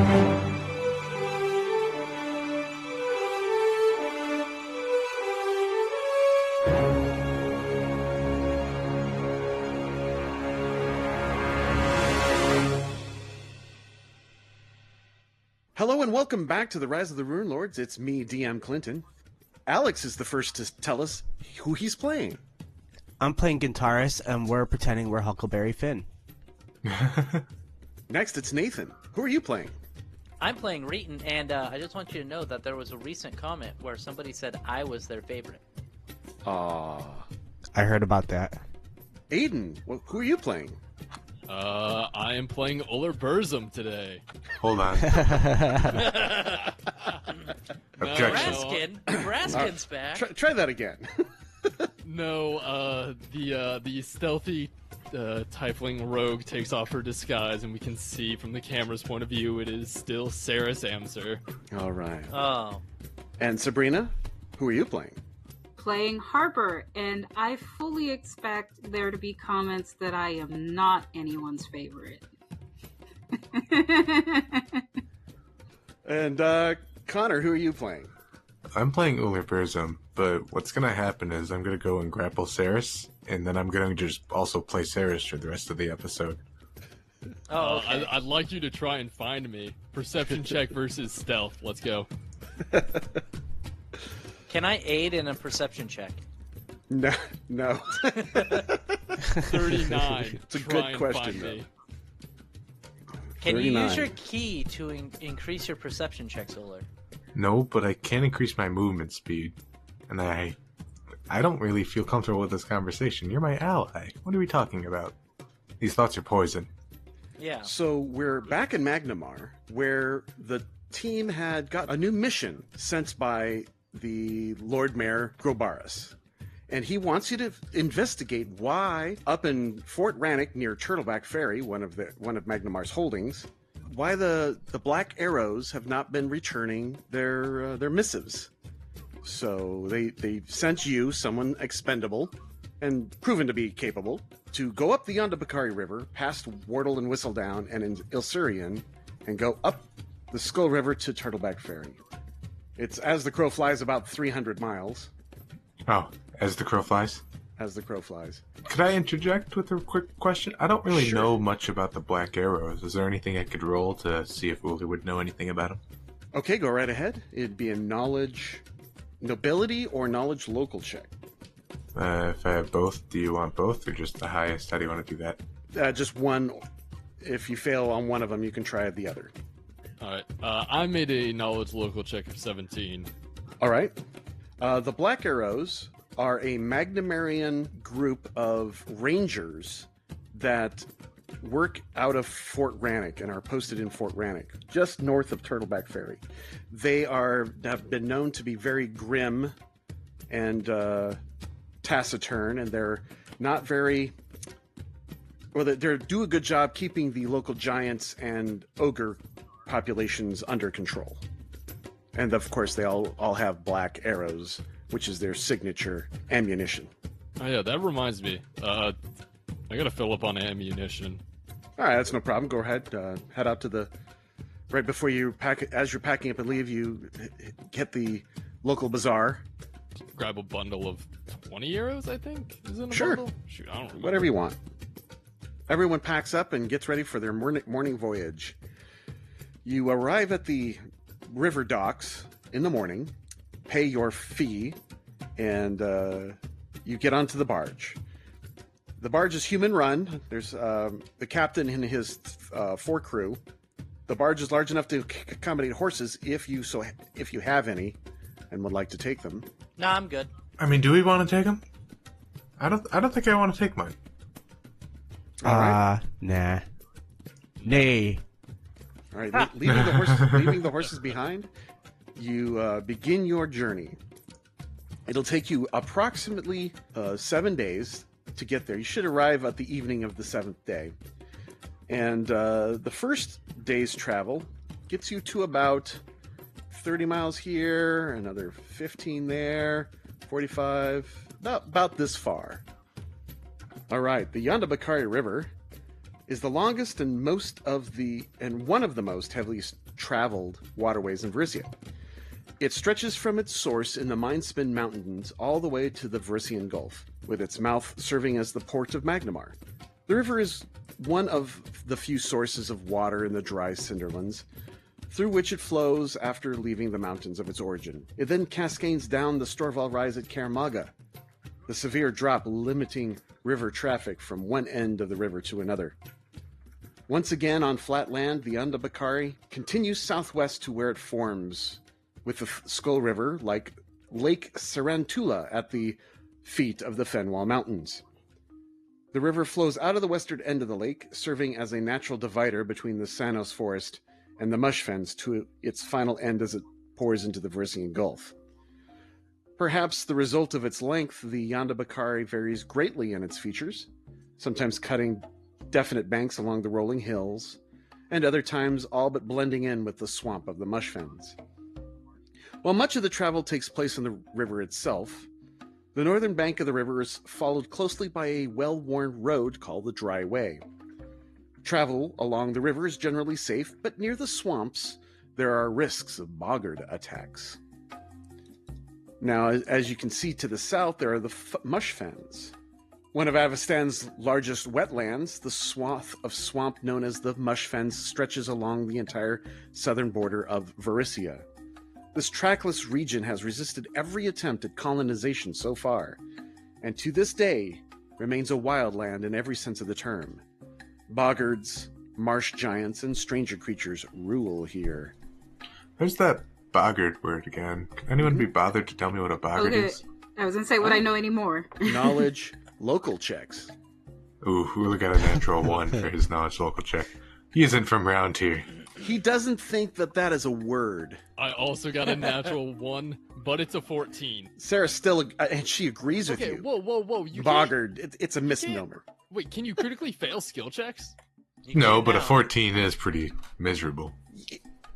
Hello and welcome back to the Rise of the Rune Lords. It's me, DM Clinton. Alex is the first to tell us who he's playing. I'm playing Gintaris, and we're pretending we're Huckleberry Finn. Next, it's Nathan. Who are you playing? I'm playing Reeton, and I just want you to know that there was a recent comment where somebody said I was their favorite. Aww. I heard about that. Aiden, who are you playing? I am playing Uller Burzum today. Hold on. Objection. Braskin's back. Try that again. No, the stealthy tiefling rogue takes off her disguise, and we can see from the camera's point of view it is still Sarah Samser. All right. Oh. And Sabrina, who are you playing? Playing Harper, and I fully expect there to be comments that I am not anyone's favorite. And Connor, who are you playing? I'm playing Uller Burzum, but what's going to happen is I'm going to go and grapple Saris, and then I'm going to just also play Saris for the rest of the episode. Oh, okay. I'd like you to try and find me. Perception check versus stealth. Let's go. Can I aid in a perception check? No. 39. It's a Try good and question, find though. me. Can you 39. use your key to increase your perception check, Solar? No, but I can increase my movement speed, and I don't really feel comfortable with this conversation. You're my ally. What are we talking about? These thoughts are poison. Yeah. So we're back in Magnamar, where the team had got a new mission sent by the Lord Mayor Grobaris. And he wants you to investigate why, up in Fort Rannoch near Turtleback Ferry, one of Magnamar's holdings, why the Black Arrows have not been returning their missives. So they sent you, someone expendable and proven to be capable, to go up the Yondabakari River, past Wardle and Whistledown and in Ilsurian, and go up the Skull River to Turtleback Ferry. It's, as the crow flies, about 300 miles. Oh, as the crow flies? As the crow flies. Could I interject with a quick question? I don't really know much about the Black Arrows. Is there anything I could roll to see if Uli would know anything about them? Okay, go right ahead. It'd be a knowledge nobility or knowledge local check. If I have both, do you want both or just the highest? How do you want to do that? Just one. If you fail on one of them, you can try the other. Alright, I made a knowledge local check of 17. All right. The Black Arrows are a Magnamarian group of rangers that work out of Fort Rannoch and are posted in Fort Rannoch, just north of Turtleback Ferry. They have been known to be very grim and taciturn, and they're not very... Well, they do a good job keeping the local giants and ogre populations under control. And of course, they all have black arrows, which is their signature ammunition. Oh yeah, that reminds me. I gotta fill up on ammunition. All right, that's no problem. Go ahead, head out to the... Right before you pack, as you're packing up and leave, you hit the local bazaar. Grab a bundle of 20 arrows, I think? Is it a Sure. bundle? Shoot, I don't remember. Whatever you want. Everyone packs up and gets ready for their morning voyage. You arrive at the river docks in the morning, pay your fee, and you get onto the barge. The barge is human run. There's the captain and his 4 crew. The barge is large enough to accommodate horses if you have any and would like to take them. No, I'm good. I mean, do we want to take them? I don't think I want to take mine. All right. Nah. Nay. All right, leaving the horses behind, you begin your journey. It'll take you approximately 7 days to get there. You should arrive at the evening of the 7th day. And the first day's travel gets you to about 30 miles here, another 15 there, 45, about this far. All right, the Yondabakari River is the longest and one of the most heavily traveled waterways in Varisia. It stretches from its source in the Mindspin Mountains all the way to the Varisian Gulf, with its mouth serving as the port of Magnamar. The river is one of the few sources of water in the dry Cinderlands, through which it flows after leaving the mountains of its origin. It then cascades down the Storval Rise at Karamaga, the severe drop limiting river traffic from one end of the river to another. Once again on flat land, the Yondabakari continues southwest to where it forms with the Skull River like Lake Sarantula at the feet of the Fenwal Mountains. The river flows out of the western end of the lake, serving as a natural divider between the Sanos Forest and the Mush Fens to its final end as it pours into the Varisian Gulf. Perhaps the result of its length, the Yondabakari varies greatly in its features, sometimes cutting definite banks along the rolling hills, and other times all but blending in with the swamp of the Mush Fens. While much of the travel takes place on the river itself, the northern bank of the river is followed closely by a well-worn road called the Dry Way. Travel along the river is generally safe, but near the swamps, there are risks of boggard attacks. Now, as you can see to the south, there are the Mush Fens. One of Avastan's largest wetlands, the swath of swamp known as the Mush Fens, stretches along the entire southern border of Varisia. This trackless region has resisted every attempt at colonization so far, and to this day remains a wildland in every sense of the term. Boggards, marsh giants, and stranger creatures rule here. There's that boggard word again. Can anyone be bothered to tell me what a boggard is? I was going to say, would I know any more? Knowledge, local checks. Ooh, Hula got a natural 1 for his knowledge local check. He isn't from round here. He doesn't think that that is a word. I also got a natural 1, but it's a 14. Sarah still, and she agrees with Okay, you. whoa. Boggard, it's a misnomer. Wait, can you critically fail skill checks? No, but a 14 is pretty miserable.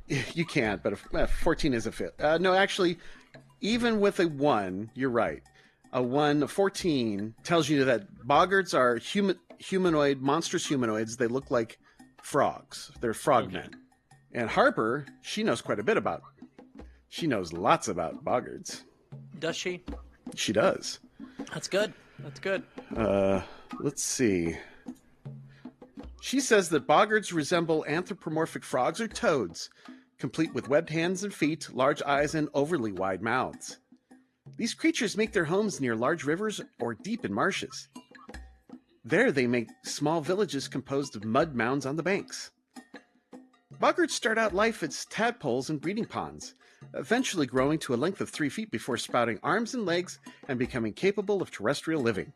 You can't, but a 14 is a fit. No, actually, even with a 1, you're right. A 14 tells you that boggards are humanoid, monstrous humanoids. They look like frogs. They're frogmen. Okay. And Harper, she knows quite a bit about. She knows lots about boggards. Does she? She does. That's good. That's good. Let's see. She says that boggards resemble anthropomorphic frogs or toads, complete with webbed hands and feet, large eyes, and overly wide mouths. These creatures make their homes near large rivers or deep in marshes. There they make small villages composed of mud mounds on the banks. Boggards start out life as tadpoles in breeding ponds, eventually growing to a length of 3 feet before sprouting arms and legs and becoming capable of terrestrial living.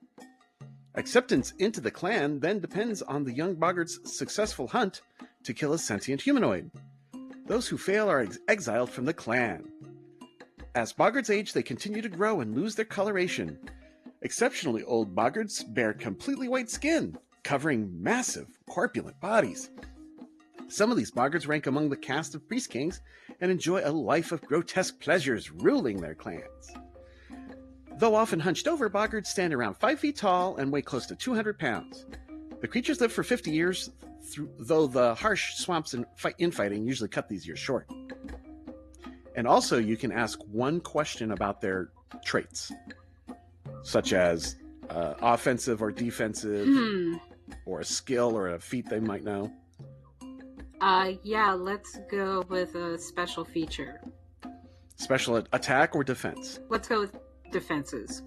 Acceptance into the clan then depends on the young boggard's successful hunt to kill a sentient humanoid. Those who fail are exiled from the clan. As boggards age, they continue to grow and lose their coloration. Exceptionally old boggards bear completely white skin, covering massive, corpulent bodies. Some of these boggards rank among the caste of priest kings and enjoy a life of grotesque pleasures ruling their clans. Though often hunched over, boggards stand around 5 feet tall and weigh close to 200 pounds. The creatures live for 50 years, though the harsh swamps and infighting usually cut these years short. And also, you can ask one question about their traits, such as offensive or defensive, or a skill or a feat they might know. Yeah, let's go with a special feature. Special attack or defense? Let's go with defenses.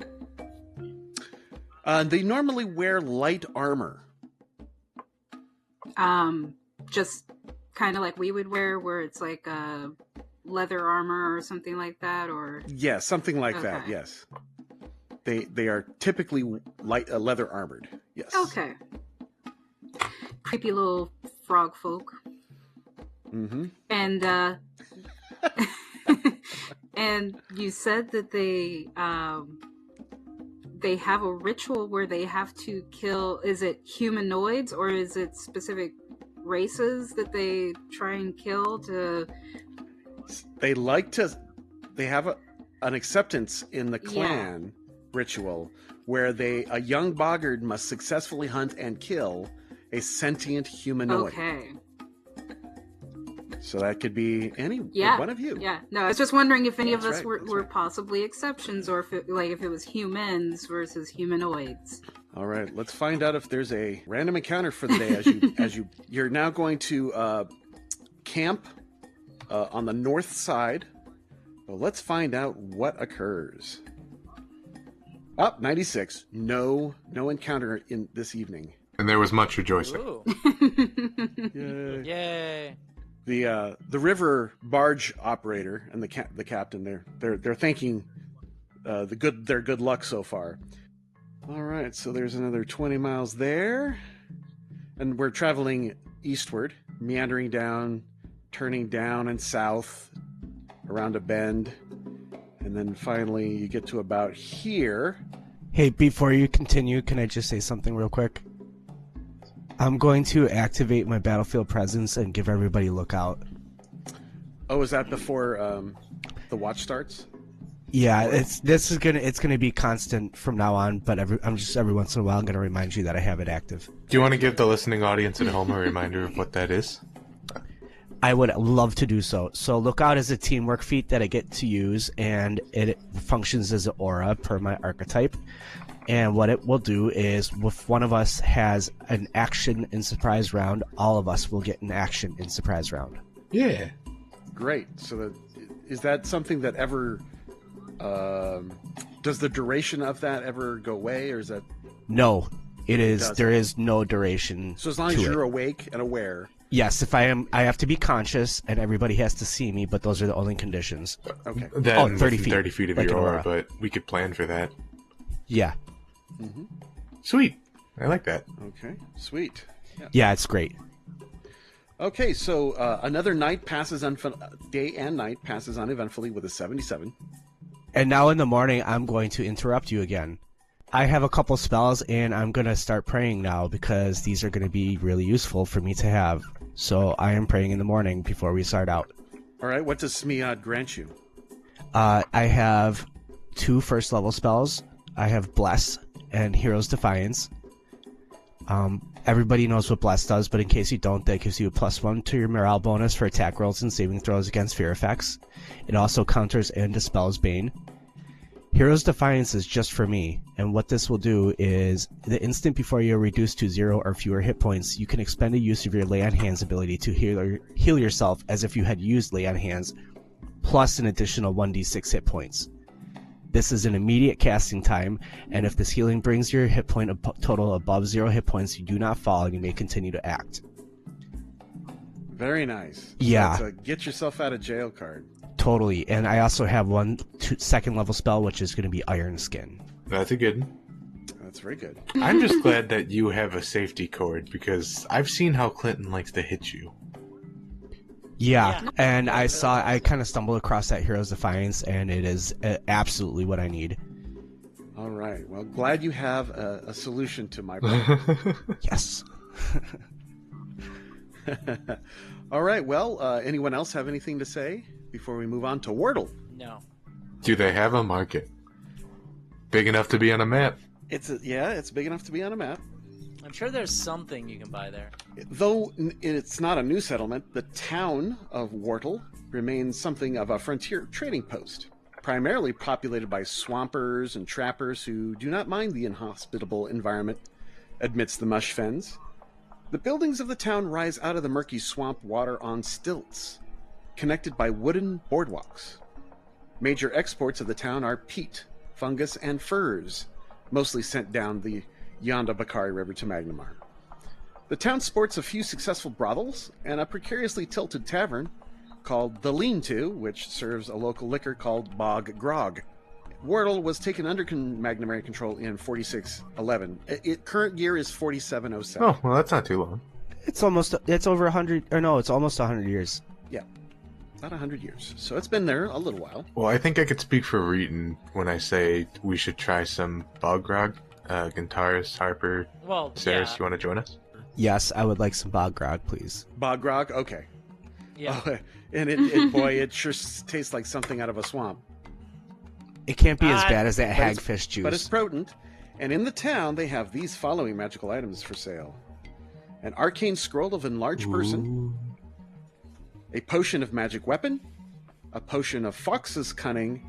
They normally wear light armor. Just kind of like we would wear, where it's like a leather armor or something like that, or yeah, something like that. Yes, they are typically leather armored. Yes. Okay. Creepy little frog folk. Mm-hmm. And and you said that they have a ritual where they have to kill. Is it humanoids or is it specific races that they try and kill to? They have an acceptance in the clan ritual where a young boggard must successfully hunt and kill a sentient humanoid. Okay. So that could be any one of you. Yeah. No, I was just wondering if any of us right, were possibly exceptions, or if it was humans versus humanoids. All right, let's find out if there's a random encounter for the day. You're now going to camp on the north side. Well, let's find out what occurs. Up 96. No encounter in this evening. And there was much rejoicing. Ooh. Yay. Yay. The river barge operator and the captain they're thanking their good luck so far. All right, so there's another 20 miles there, and we're traveling eastward, meandering down, turning down and south around a bend, and then finally you get to about here. Hey, before you continue, can I just say something real quick? I'm going to activate my battlefield presence and give everybody a lookout. Oh, is that before the watch starts? Yeah, it's gonna be constant from now on, but every once in a while I'm gonna remind you that I have it active. Do you want to give the listening audience at home a reminder of what that is? I would love to do so. So Lookout is a teamwork feat that I get to use, and it functions as an aura per my archetype. And what it will do is, if one of us has an action in surprise round, all of us will get an action in surprise round. Yeah. Great. So is that something that ever... does the duration of that ever go away, or is that... No, it is. There is no duration. So as long as you're awake and aware... Yes, if I have to be conscious, and everybody has to see me, but those are the only conditions. Okay. Then 30 feet. 30 feet of Like your an aura, aura. but we could plan for that. Yeah. Mm-hmm. Sweet. I like that. Okay. Sweet. Yeah, it's great. Okay, so another night passes day and night passes uneventfully with a 77. And now in the morning, I'm going to interrupt you again. I have a couple spells, and I'm going to start praying now because these are going to be really useful for me to have. So I am praying in the morning before we start out. All right, what does Smiad grant you? I have 2 first-level spells. I have Bless and Hero's Defiance. Everybody knows what Bless does, but in case you don't, that gives you a +1 to your morale bonus for attack rolls and saving throws against fear effects. It also counters and dispels Bane. Hero's Defiance is just for me, and what this will do is, the instant before you are reduced to 0 or fewer hit points, you can expend a use of your Lay on Hands ability to heal yourself as if you had used Lay on Hands, plus an additional 1d6 hit points. This is an immediate casting time, and if this healing brings your hit point total above 0 hit points, you do not fall and you may continue to act. Very nice. Yeah. So it's a get yourself out of jail card. Totally, and I also have one second-level spell, which is going to be Iron Skin. That's a good one. That's very good. I'm just glad that you have a safety cord, because I've seen how Clinton likes to hit you. Yeah, and I kind of stumbled across that Hero's Defiance, and it is absolutely what I need. All right. Well, glad you have a solution to my problem. Yes. All right. Well, anyone else have anything to say before we move on to Wordle? No. Do they have a market? Big enough to be on a map? It's big enough to be on a map. I'm sure there's something you can buy there. Though it's not a new settlement, the town of Wordle remains something of a frontier trading post, primarily populated by swampers and trappers who do not mind the inhospitable environment amidst the mush fens. The buildings of the town rise out of the murky swamp water on stilts, connected by wooden boardwalks. Major exports of the town are peat, fungus, and furs, mostly sent down the Yondabakari River to Magnamar. The town sports a few successful brothels and a precariously tilted tavern called The Lean-To, which serves a local liquor called Bog Grog. Wordle was taken under Magnamari control in 4611. Current year is 4707. Oh, well, that's not too long. It's almost 100 years. Yeah, about 100 years. So it's been there a little while. Well, I think I could speak for Reeton when I say we should try some Bog Grog. Gintaris, Harper, Saris, you want to join us? Yes, I would like some Bog Grog, please. Bog Grog? Okay. Yeah. Oh, and it sure tastes like something out of a swamp. It can't be as bad as that hagfish juice. But it's potent. And in the town, they have these following magical items for sale. An arcane scroll of enlarged person. a potion of magic weapon, a potion of fox's cunning,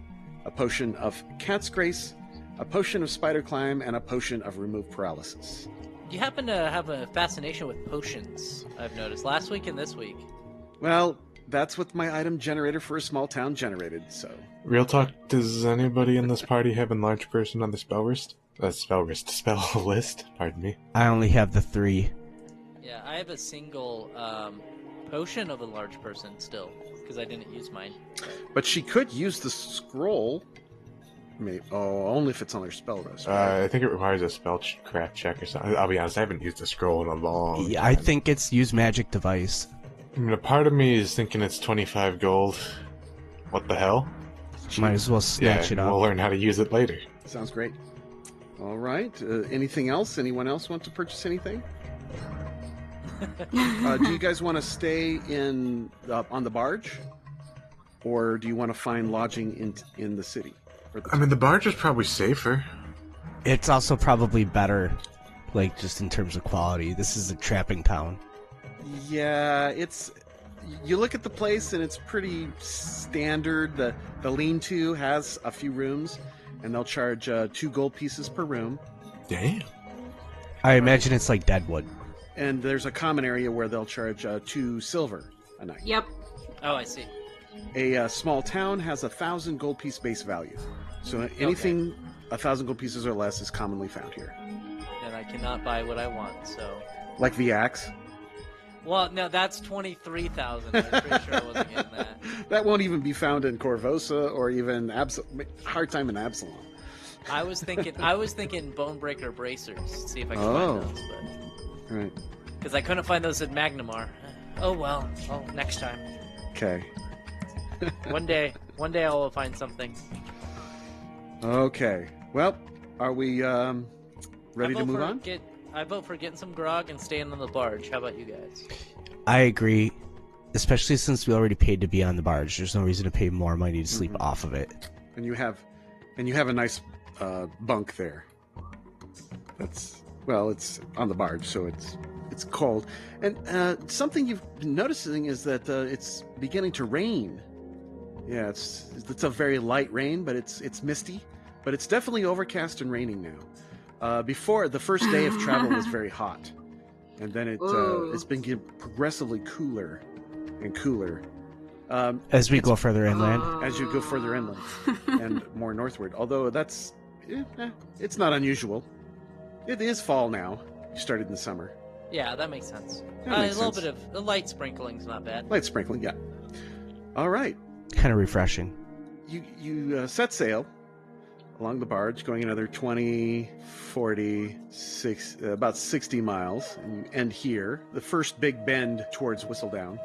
a potion of cat's grace, a potion of spider climb, and a potion of remove paralysis. You happen to have a fascination with potions, I've noticed, last week and this week. Well, that's what my item generator for a small town generated, so... Real talk, does anybody in this party have a large person on the spell list? Spell list, pardon me. I only have the 3. Yeah, I have a single potion of a large person still, because I didn't use mine. But she could use the scroll. Only if it's on her spell list. Right? I think it requires a spellcraft check or something. I'll be honest, I haven't used the scroll in a long time. I think it's use magic device. I mean, a part of me is thinking it's 25 gold. What the hell? Might as well snatch it up. We'll learn how to use it later. Sounds great. All right. Anything else? Anyone else want to purchase anything? Do you guys want to stay on the barge, or do you want to find lodging in the city? I mean, the barge is probably safer. It's also probably better, like, just in terms of quality. This is a trapping town. Yeah, it's... You look at the place, and it's pretty standard. The lean-to has a few rooms, and they'll charge 2 gold pieces per room. Damn. I imagine it's like Deadwood. And there's a common area where they'll charge 2 silver a night. Yep. Oh, I see. A small town has 1,000 gold piece base value. So anything 1,000 gold pieces or less is commonly found here. And I cannot buy what I want, so... Like the axe? Well, no, that's 23,000. I'm pretty sure I wasn't getting that. That won't even be found in Corvosa or even hard time in Absalom. I was thinking Bonebreaker bracers. See if I can find those, but... Right. Because I couldn't find those at Magnamar. Oh well. Oh, next time. Okay. One day I will find something. Okay. Well, are we ready to move on? I vote for getting some grog and staying on the barge. How about you guys? I agree, especially since we already paid to be on the barge. There's no reason to pay more money to sleep off of it. And you have a nice bunk there. It's on the barge, so it's cold. And something you've been noticing is that it's beginning to rain. Yeah, it's a very light rain, but it's misty. But it's definitely overcast and raining now. Before, the first day of travel was very hot. And then it's been getting progressively cooler and cooler. As we go further inland. As you go further inland and more northward. Although it's not unusual. It is fall now. You started in the summer. Yeah, that makes sense. Makes a little sense. bit of the light sprinkling's not bad. Light sprinkling, yeah. All right. Kind of refreshing. You set sail along the barge, going another 20, 40, about 60 miles. And you end here, the first big bend towards Whistledown.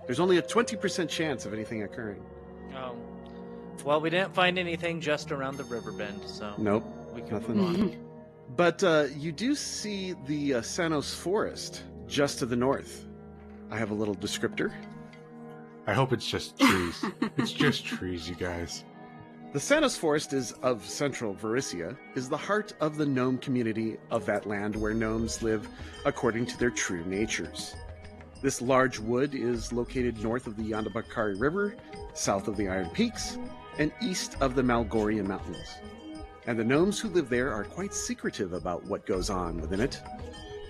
There's only a 20% chance of anything occurring. Well, we didn't find anything just around the river bend, so... Nope, we can nothing. move on. But you do see the Sanos Forest just to the north. I have a little descriptor. I hope it's just trees. It's just trees, you guys. The Sanos Forest of central Varisia, is the heart of the gnome community of that land where gnomes live according to their true natures. This large wood is located north of the Yondabakari River, south of the Iron Peaks, and east of the Malgorian Mountains. And the gnomes who live there are quite secretive about what goes on within it.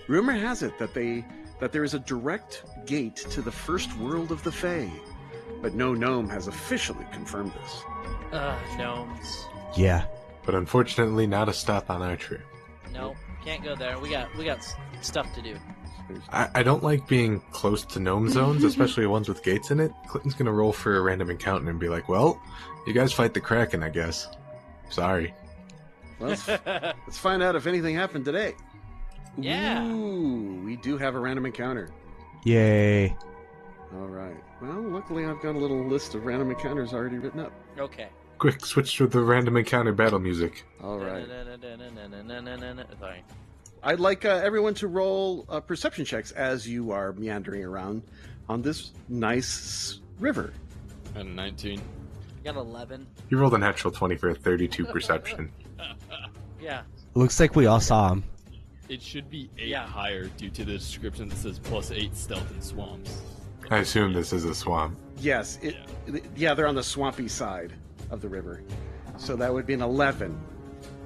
Rumor has it that there is a direct gate to the first world of the Fae, but no gnome has officially confirmed this. Gnomes. Yeah. But unfortunately, not a stop on our trip. Nope, can't go there. We got stuff to do. I don't like being close to gnome zones, especially ones with gates in it. Clinton's gonna roll for a random encounter and be like, well, you guys fight the Kraken, I guess. Sorry. Well, let's find out if anything happened today. Yeah. Ooh, we do have a random encounter. Yay. All right. Well, luckily I've got a little list of random encounters already written up. Okay. Quick, switch to the random encounter battle music. All right. Sorry. I'd like everyone to roll perception checks as you are meandering around on this nice river. And 19. Got 11. You rolled a natural 20 for a 32 perception. Yeah. Looks like we all saw him. It should be 8 higher due to the description that says +8 stealth in swamps. I assume this is a swamp. Yes, they're on the swampy side of the river. So that would be an 11.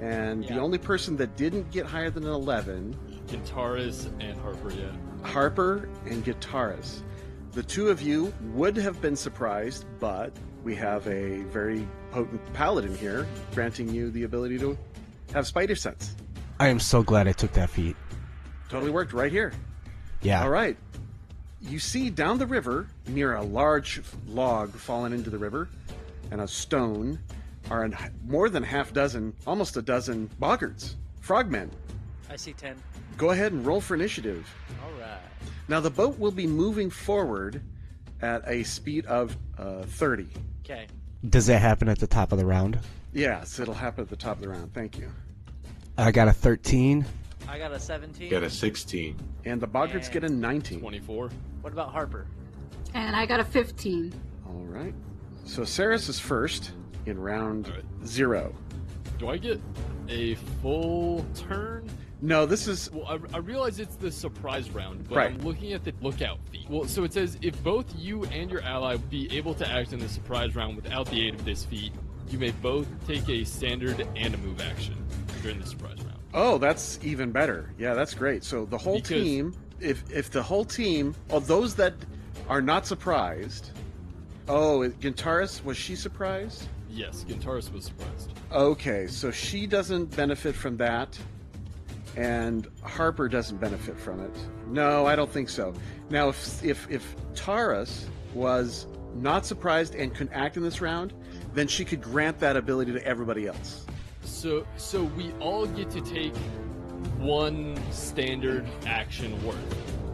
And the only person that didn't get higher than an 11... Gintaris and Harper, yeah. Harper and Gintaris. The two of you would have been surprised, but we have a very potent paladin here, granting you the ability to have spider sense. I am so glad I took that feat. Totally worked right here. Yeah. All right. You see down the river, near a large log fallen into the river, and a stone, are more than half dozen, almost a dozen Boggards, frogmen. I see 10. Go ahead and roll for initiative. All right. Now the boat will be moving forward at a speed of 30. Okay. Does that happen at the top of the round? Yes, it'll happen at the top of the round. Thank you. I got a 13. I got a 17. Get a 16. And the Boggards get a 19. 24. What about Harper? And I got a 15. All right. So Saris is first in round All right. 0. Do I get a full turn? No, this is... Well, I realize it's the surprise round, but Right. I'm looking at the lookout feat. Well, so it says if both you and your ally be able to act in the surprise round without the aid of this feat, you may both take a standard and a move action during the surprise round. Oh, that's even better. Yeah, that's great. So the whole Because- team, if the whole team, those that are not surprised... Oh, Gintaris, was she surprised? Yes, Gintaris was surprised. Okay, so she doesn't benefit from that, and Harper doesn't benefit from it. No, I don't think so. Now, if Taurus was not surprised and could act in this round, then she could grant that ability to everybody else. So we all get to take one standard action worth.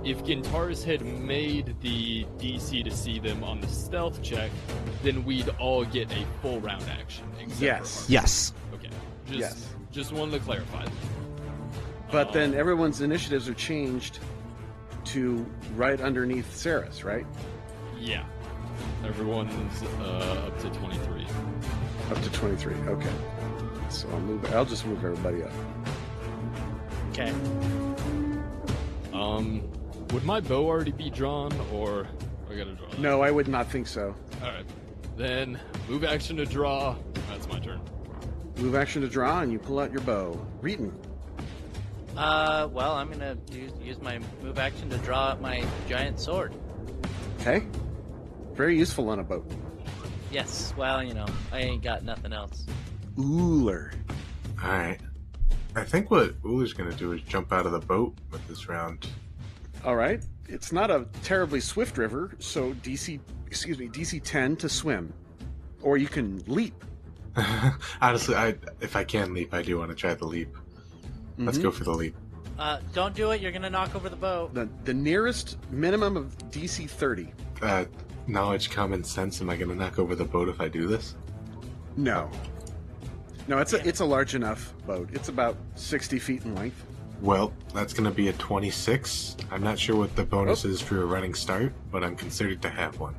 If Gintaris had made the DC to see them on the stealth check, then we'd all get a full round action. except for Yes. Harper. Yes. Okay. Yes. Just wanted to clarify. But then everyone's initiatives are changed to right underneath Saris, right? Yeah. Everyone's up to 23. Up to 23. Okay. So I'll just move everybody up. Okay. Would my bow already be drawn, or I gotta draw that? No, I would not think so. Alright. Then, move action to draw. That's my turn. Move action to draw, and you pull out your bow. Reeton. Well, I'm gonna use my move action to draw out my giant sword. Okay. Very useful on a boat. Yes. Well, I ain't got nothing else. Ooler. Alright. I think what Uler's gonna do is jump out of the boat with this round. All right. It's not a terribly swift river, so DC 10 to swim. Or you can leap. Honestly, if I can leap, I do want to try the leap. Let's go for the leap. Don't do it. You're gonna knock over the boat. The nearest minimum of DC 30. Knowledge, common sense. Am I going to knock over the boat if I do this? No. No, it's a large enough boat. It's about 60 feet in length. Well, that's going to be a 26. I'm not sure what the bonus is for a running start, but I'm considered to have one.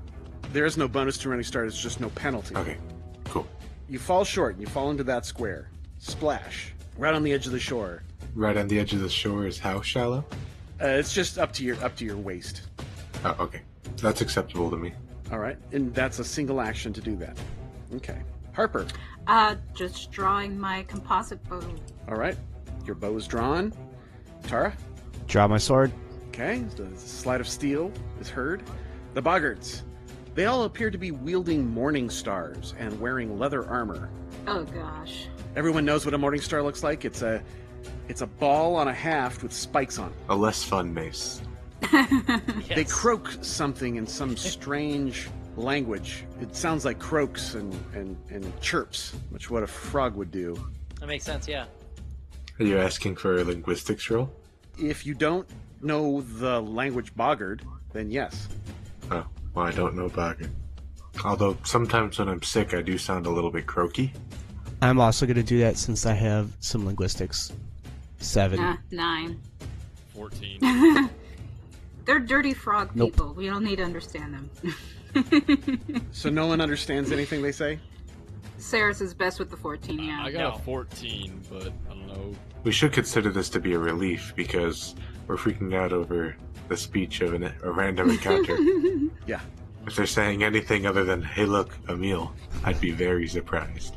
There is no bonus to running start. It's just no penalty. Okay, cool. You fall short, and you fall into that square. Splash. Right on the edge of the shore. Right on the edge of the shore is how shallow? It's just up to your waist. Oh, okay. That's acceptable to me. All right, and that's a single action to do that. Okay. Harper. Just drawing my composite bow. All right. Your bow is drawn. Tara. Draw my sword. Okay. The slide of steel is heard. The Boggards. They all appear to be wielding morning stars and wearing leather armor. Oh gosh. Everyone knows what a morning star looks like. It's a ball on a haft with spikes on it. A less fun mace. Yes. They croak something in some strange language. It sounds like croaks and chirps, which what a frog would do. That makes sense. Yeah. Are you asking for a linguistics roll? If you don't know the language Boggard, then yes. Oh, well, I don't know Boggart. Although sometimes when I'm sick, I do sound a little bit croaky. I'm also going to do that since I have some linguistics. 7. 9. 14. They're dirty frog Nope. people. We don't need to understand them. So no one understands anything they say? Saris is best with the 14, yeah. I got No. a 14, but I don't know. We should consider this to be a relief because we're freaking out over the speech of a random encounter. Yeah. If they're saying anything other than, hey look, a meal, I'd be very surprised.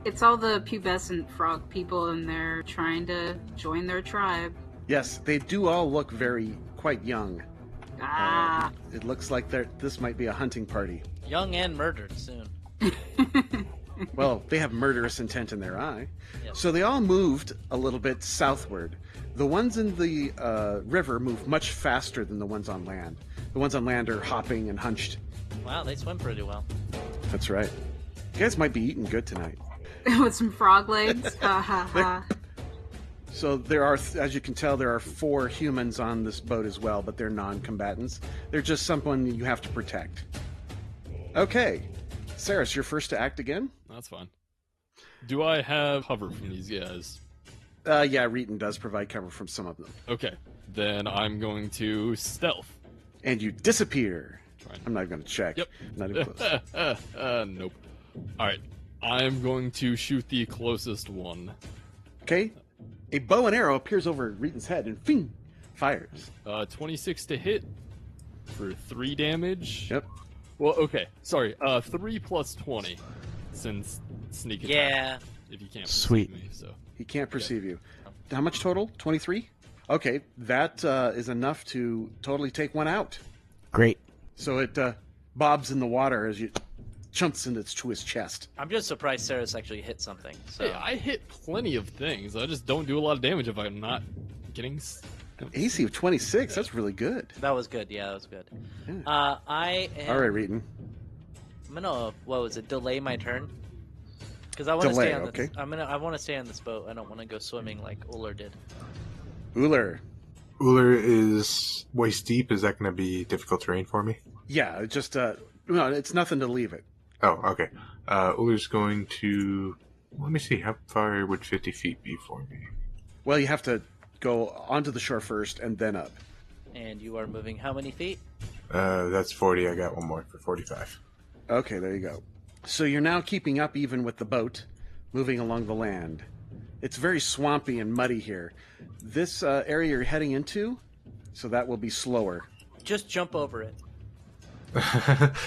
It's all the pubescent frog people, and they're trying to join their tribe. Yes, they do all look quite young. Ah. It looks like this might be a hunting party. Young and murdered soon. Well, they have murderous intent in their eye. Yep. So they all moved a little bit southward. The ones in the river move much faster than the ones on land. The ones on land are hopping and hunched. Wow, they swim pretty well. That's right. You guys might be eating good tonight. With some frog legs. Ha ha ha. So there are, as you can tell, there are 4 humans on this boat as well, but they're non-combatants. They're just someone you have to protect. Okay. Saris, you're first to act again? That's fine. Do I have cover from these guys? Yeah, Reeton does provide cover from some of them. Okay, then I'm going to stealth. And you disappear. Trying. I'm not going to check. Yep. Not even close. Nope. Alright, I'm going to shoot the closest one. Okay. A bow and arrow appears over Reeton's head and fing, fires. 26 to hit for 3 damage. Yep. Well, okay, sorry. 3 plus 20, since sneak attack. Yeah. If you can't Sweet. perceive me, so. He can't perceive you. How much total? 23? Okay, that is enough to totally take one out. Great. So it bobs in the water as you jumps to his chest. I'm just surprised Saris actually hit something. So. Hey, I hit plenty of things. I just don't do a lot of damage if I'm not getting... AC of 26, that's really good. That was good. Yeah, that was good. Yeah. I am... All right, Reeton. I'm gonna, what was it, delay my turn? Because I want to stay on this. Okay. I want to stay on this boat. I don't want to go swimming like Uller did. Uller. Uller is waist deep. Is that going to be difficult terrain for me? Yeah, just no, it's nothing to leave it. Oh, okay. Uller's going to... Let me see. How far would 50 feet be for me? Well, you have to go onto the shore first and then up. And you are moving how many feet? That's 40. I got one more for 45. Okay, there you go. So you're now keeping up even with the boat, moving along the land. It's very swampy and muddy here. This area you're heading into, so that will be slower. Just jump over it.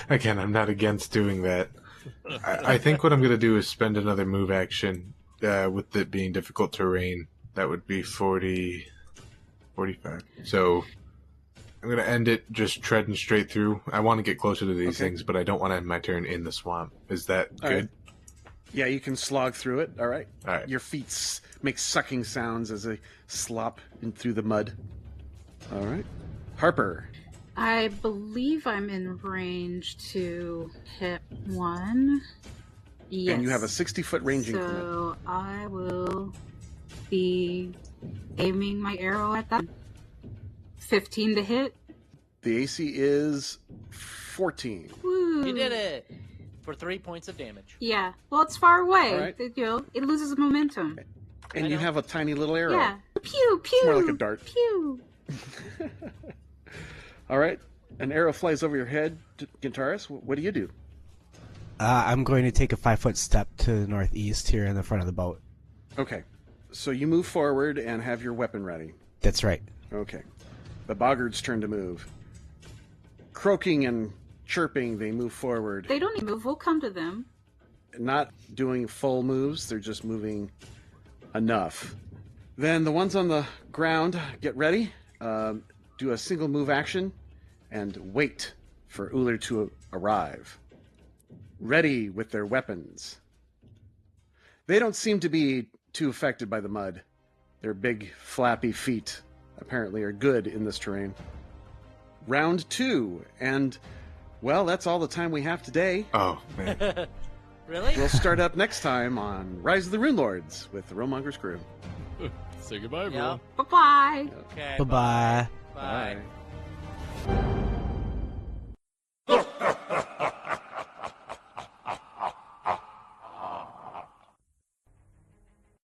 Again, I'm not against doing that. I think what I'm going to do is spend another move action with it being difficult terrain. That would be 40, 45. So I'm going to end it just treading straight through. I want to get closer to these things, but I don't want to end my turn in the swamp. Is that All good? right. Yeah, you can slog through it. All right. All right. Your feet make sucking sounds as they slop in through the mud. All right. Harper. I believe I'm in range to hit one. Yes. And you have a 60-foot range increment. So I will be aiming my arrow at that. 15 to hit. The AC is 14. Woo. You did it! For 3 points of damage. Yeah. Well, it's far away. All right. It loses momentum. And I you know. have a tiny little arrow. Yeah. Pew, pew. more like a dart. Pew. All right. An arrow flies over your head. Gintaris, what do you do? I'm going to take a 5-foot step to the northeast here in the front of the boat. Okay. So you move forward and have your weapon ready. That's right. Okay. The Boggards' turn to move. Croaking and chirping, they move forward. They don't need to move. We'll come to them. Not doing full moves, they're just moving enough. Then the ones on the ground get ready, do a single move action, and wait for Uller to arrive. Ready with their weapons. They don't seem to be too affected by the mud. Their big, flappy feet apparently are good in this terrain. Round 2, and, well, that's all the time we have today. Oh, man. Really? We'll start up next time on Rise of the Rune Lords with the Romonger's crew. Say goodbye, everyone. Yeah. Bye-bye. Okay. Bye-bye. Bye. Bye.